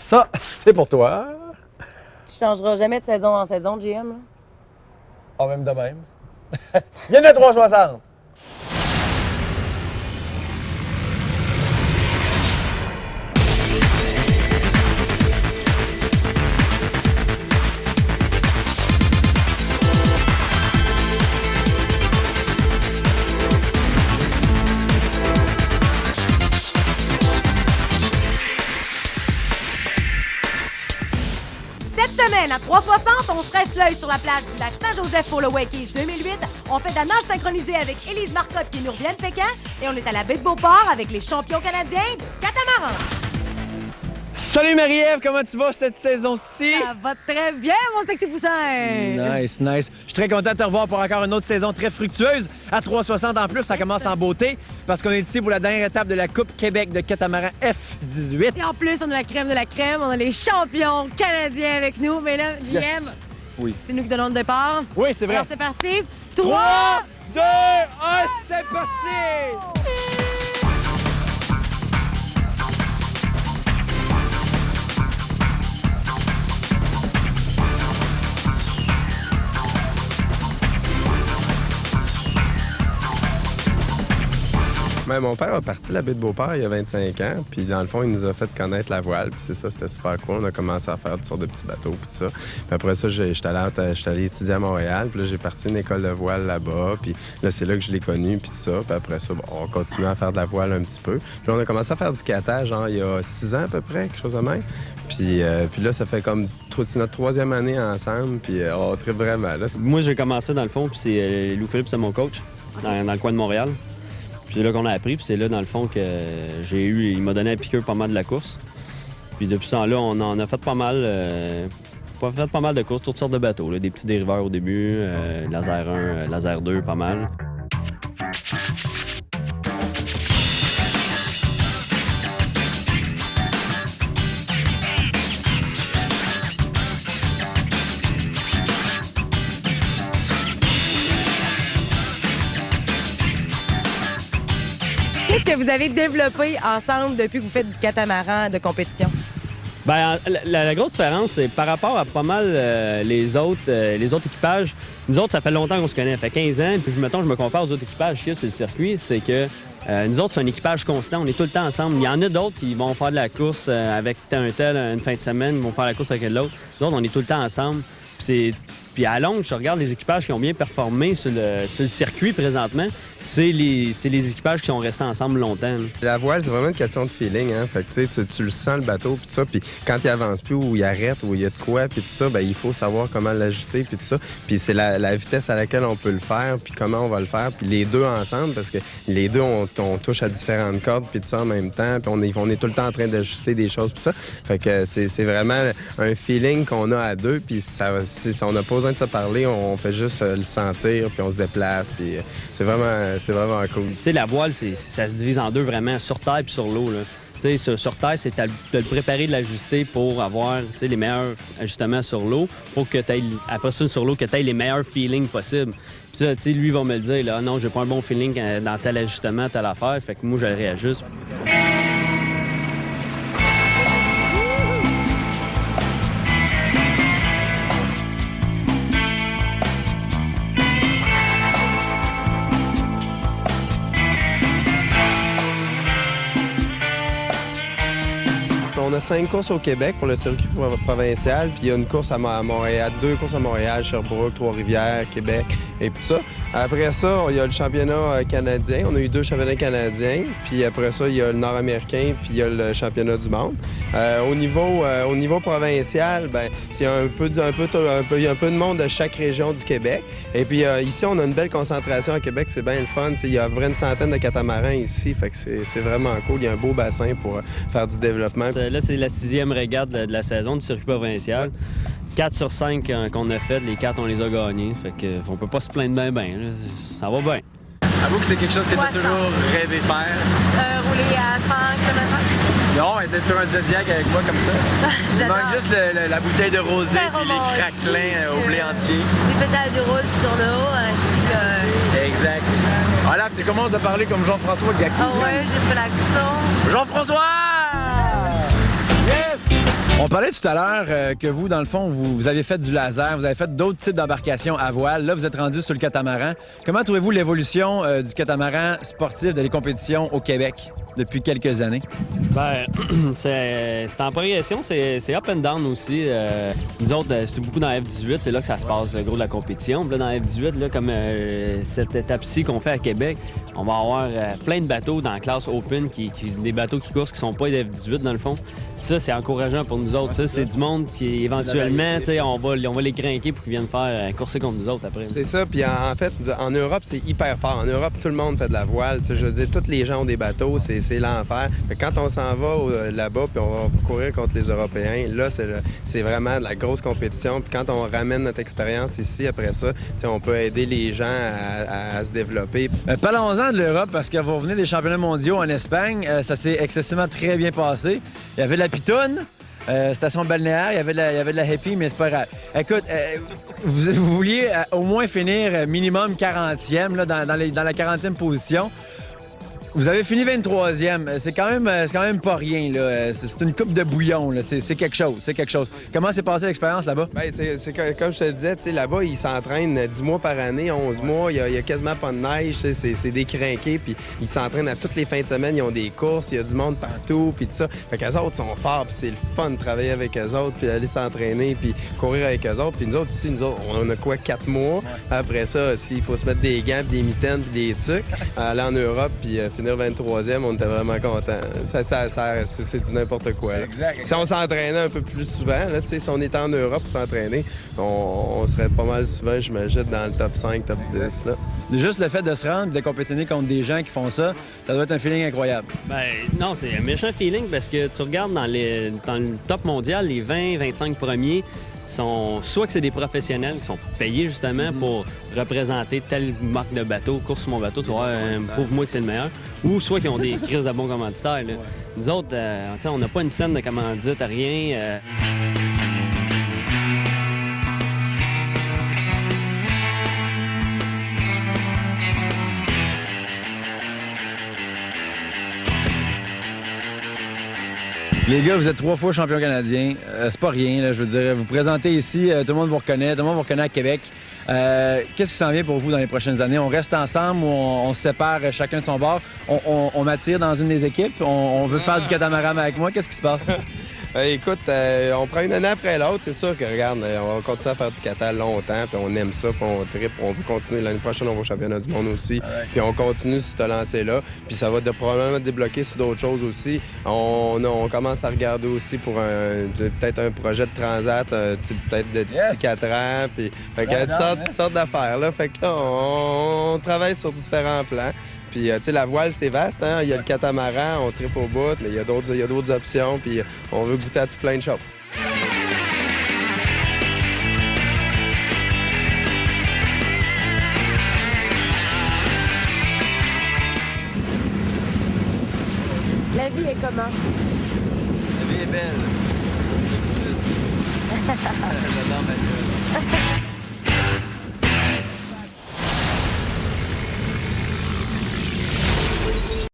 Ça, c'est pour toi. Tu changeras jamais de saison en saison, GM, là? Ah, même de même. Bienvenue à 360. Cette semaine, à 360, on se reste l'œil sur la plage du lac Saint-Joseph pour le Wakeys 2008. On fait de la nage synchronisée avec Élise Marcotte et Nourvienne Pékin. Et on est à la baie de Beauport avec les champions canadiens du catamaran. Salut Marie-Ève, comment tu vas cette saison-ci? Ça va très bien, mon sexy poussin! Nice, nice. Je suis très content de te revoir pour encore une autre saison très fructueuse. À 360 en plus, ça commence en beauté parce qu'on est ici pour la dernière étape de la Coupe Québec de catamaran F18. Et en plus, on a la crème de la crème, on a les champions canadiens avec nous. Mais là, JM, Yes. Oui. c'est nous qui donnons le départ. Oui, c'est vrai. Alors c'est parti. 3, 2, 1, c'est parti! Ben, mon père a parti la baie de Beauport il y a 25 ans, puis dans le fond, il nous a fait connaître la voile, puis c'est ça, c'était super cool. On a commencé à faire toutes sortes de petits bateaux, puis tout ça. Puis après ça, j'étais allé étudier à Montréal, puis là, j'ai parti une école de voile là-bas, puis là, c'est là que je l'ai connu, puis tout ça. Puis après ça, bon, on continue à faire de la voile un petit peu. Puis on a commencé à faire du kayak, genre, il y a 6 ans à peu près, quelque chose de même. Puis là, ça fait comme c'est notre 3e année ensemble, puis on tripe vraiment. Là. Moi, j'ai commencé dans le fond, puis c'est Louis-Philippe, c'est mon coach, dans le coin de Montréal. Puis c'est là qu'on a appris, puis c'est là, dans le fond, que il m'a donné un piqueur pas mal de la course. Puis depuis ce temps-là, on en a fait pas mal de courses, toutes sortes de bateaux, là, des petits dériveurs au début, laser 1, laser 2, pas mal. Qu'est-ce que vous avez développé ensemble depuis que vous faites du catamaran de compétition? Bien, la grosse différence, c'est par rapport à pas mal les autres équipages. Nous autres, ça fait longtemps qu'on se connaît, ça fait 15 ans. Puis, mettons, je me compare aux autres équipages qu'il y a sur le circuit, c'est que nous autres, c'est un équipage constant, on est tout le temps ensemble. Il y en a d'autres qui vont faire de la course avec un tel une fin de semaine, ils vont faire la course avec l'autre. Nous autres, on est tout le temps ensemble. Puis à longue, je regarde les équipages qui ont bien performé sur le circuit présentement, c'est les équipages qui sont restés ensemble longtemps. Là. La voile, c'est vraiment une question de feeling, hein. Fait que tu le sens, le bateau, puis tout ça. Puis quand il avance plus, ou il arrête, ou il y a de quoi, puis tout ça, ben il faut savoir comment l'ajuster, puis tout ça. Puis c'est la vitesse à laquelle on peut le faire, puis comment on va le faire. Puis les deux ensemble, parce que les deux, on touche à différentes cordes, puis tout ça en même temps. Puis on est tout le temps en train d'ajuster des choses, puis tout ça. Fait que c'est vraiment un feeling qu'on a à deux, puis on n'a pas besoin de se parler, on fait juste le sentir, puis on se déplace, puis c'est vraiment cool. Tu sais, la voile, ça se divise en deux vraiment, sur terre puis sur l'eau. Tu sais, sur terre, c'est de le préparer, de l'ajuster pour avoir les meilleurs ajustements sur l'eau, pour que tu aies, après ça, sur l'eau, que tu aies les meilleurs feelings possibles. Puis ça, tu sais, lui, il va me le dire, là, non, j'ai pas un bon feeling dans tel ajustement, telle affaire, fait que moi, je le réajuste. On a 5 courses au Québec pour le circuit provincial, puis il y a une course à Montréal, 2 courses à Montréal, Sherbrooke, Trois-Rivières, Québec et tout ça. Après ça, il y a le championnat canadien. On a eu 2 championnats canadiens, puis après ça, il y a le nord-américain, puis il y a le championnat du monde. Au niveau provincial, ben il y a un peu de monde de chaque région du Québec. Et puis ici, on a une belle concentration à Québec, c'est bien le fun. Il y a près une centaine de catamarans ici, fait que c'est vraiment cool. Il y a un beau bassin pour faire du développement. Là, c'est la 6e régate de la saison du circuit provincial. 4 sur 5 qu'on a fait, les 4, on les a gagnés. Fait que on peut pas se plaindre bien. Ça va bien. Avoue que c'est quelque chose que t'as toujours rêvé faire. Rouler à 100 km/h. Non, être sur un Zodiac avec moi comme ça. Il manque juste la bouteille de rosé et les craquelins au blé entier. Les pétales de rose sur le haut, ainsi que... Exact. Voilà, tu commences à parler comme Jean-François Gacou. Ah ouais, j'ai fait l'accent. Jean-François! Yes! On parlait tout à l'heure que vous, dans le fond, vous avez fait du laser, vous avez fait d'autres types d'embarcations à voile. Là, vous êtes rendu sur le catamaran. Comment trouvez-vous l'évolution du catamaran sportif de les compétitions au Québec depuis quelques années? Ben, c'est en progression, c'est up and down aussi. Nous autres, c'est beaucoup dans F18, c'est là que ça se passe, le gros de la compétition. Puis là, dans F18, là, comme cette étape-ci qu'on fait à Québec, on va avoir plein de bateaux dans la classe Open, des bateaux qui courent qui sont pas des F18 dans le fond. Ça, c'est encourageant pour nous autres. Ça, c'est du monde qui, éventuellement, on va les craquer pour qu'ils viennent faire courser contre nous autres après. C'est ça, puis en fait, en Europe, c'est hyper fort. En Europe, tout le monde fait de la voile. Je veux dire, tous les gens ont des bateaux, c'est l'enfer. Quand on s'en va là-bas, puis on va courir contre les Européens, là, c'est vraiment de la grosse compétition. Puis quand on ramène notre expérience ici, après ça, on peut aider les gens à se développer. Parlons-en de l'Europe, parce que vous revenez des championnats mondiaux en Espagne. Ça s'est excessivement très bien passé. Il y avait de la pitoune. Station balnéaire, il y avait de la happy, mais c'est pas grave. Écoute, vous vouliez au moins finir minimum 40e, là, dans la 40e position. Vous avez fini 23e. C'est quand même pas rien, là. C'est une coupe de bouillon, là. C'est quelque chose. Comment s'est passée l'expérience là-bas? Bien, c'est comme je te disais, là-bas, ils s'entraînent 10 mois par année, 11 mois. Il y a quasiment pas de neige. C'est des crinqués. Puis ils s'entraînent à toutes les fins de semaine. Ils ont des courses. Il y a du monde partout. Puis tout ça. Fait qu'eux autres sont forts. Puis c'est le fun de travailler avec eux autres. Puis d'aller s'entraîner. Puis courir avec eux autres. Puis nous autres, ici, on a quoi, 4 mois? Après ça, il faut se mettre des gants, puis des mitaines, puis des trucs. Aller en Europe, puis finir 23e, on était vraiment contents. C'est du n'importe quoi. Exact. Si on s'entraînait un peu plus souvent, là, si on était en Europe pour s'entraîner, on serait pas mal souvent, j'imagine, dans le top 5, top 10. Là. Juste le fait de se rendre et de compétitionner contre des gens qui font ça, ça doit être un feeling incroyable. Ben non, c'est un méchant feeling parce que tu regardes dans le top mondial, les 20-25 premiers, soit que c'est des professionnels qui sont payés justement pour représenter telle marque de bateau, course sur mon bateau, tu vois, prouve-moi que c'est le meilleur, ou soit qu'ils ont des crises de bons commanditaires. Là. Nous autres, on n'a pas une scène de commandite, rien. Les gars, vous êtes 3 fois champion canadien. C'est pas rien, là, je veux dire. Vous présentez ici, tout le monde vous reconnaît, tout le monde vous reconnaît à Québec. Qu'est-ce qui s'en vient pour vous dans les prochaines années? On reste ensemble ou on se sépare chacun de son bord? On m'attire dans une des équipes? On veut faire du catamaran avec moi? Qu'est-ce qui se passe? Écoute, on prend une année après l'autre. C'est sûr que, regarde, on va continuer à faire du kata longtemps, puis on aime ça, puis on tripe. On veut continuer. L'année prochaine, on va au championnat du monde aussi. Puis on continue sur ce lancé-là. Puis ça va probablement débloquer sur d'autres choses aussi. On commence à regarder aussi pour peut-être un projet de transat, peut-être de d'ici 4 ans. Puis, fait qu'il y a toutes sortes d'affaires, là. Fait que là, on travaille sur différents plans. Puis, tu sais, la voile, c'est vaste, hein? Il y a le catamaran, on tripe au bout, mais il y a d'autres options, puis on veut goûter à tout plein de choses. La vie est comment? La vie est belle. J'adore ma gueule.